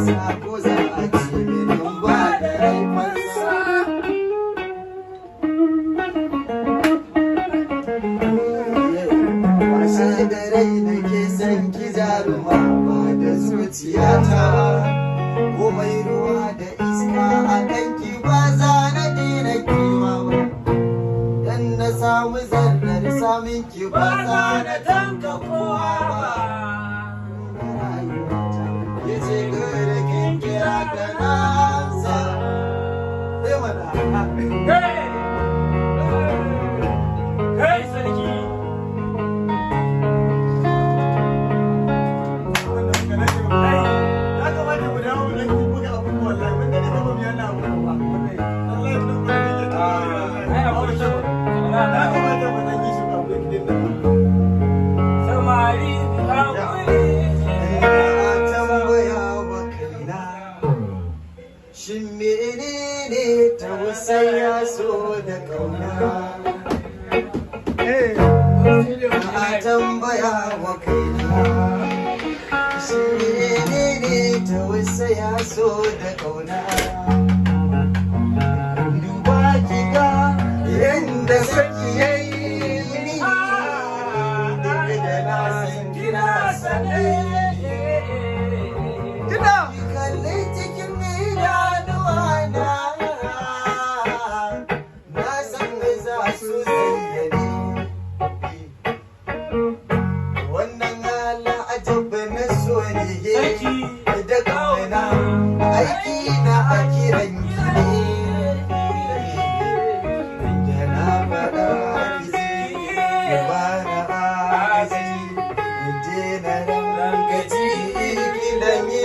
fansa ko za a ce min ba da rai fansa. Washe da rai nake son ki jaruma ba da zuciyata komai ruwa da iska a kanki ba za na daina kima ba. Dan na samu zarrar samun ki ba za na tanka kowa ba. Yace gare kin kira da nasa sai mana Kai sarki shin menene tausaya so da kauna? Na tambaya wa kaina shin menene tausaya so da kauna? Duba ki ga yanda saki yayi ni da na san kina sanai. Kalle cikin idanuwana na san za su zayyane wannan al'ajab na so ne da kauna aiki na a kiran ki ne da na faɗa ki ba na aji je na rangaji gidan yi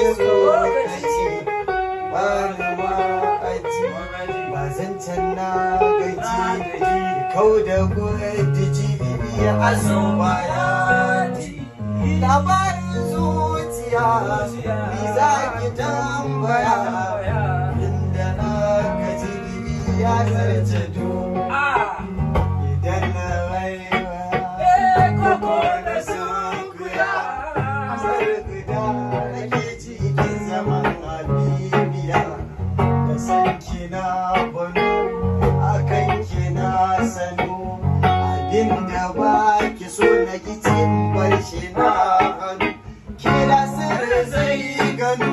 ba zancen na gaji kau da gwaji ya asuba ya ji labarin zuciya ni za ki tambaya inda na gaji ya zarce do idan na raiwa koko na sunkuya sarguda nake cikin zaman habibiya da san kina bano akan kina sanu abinda ba ki so na kicin bar shi na hannu kila sirri zai gano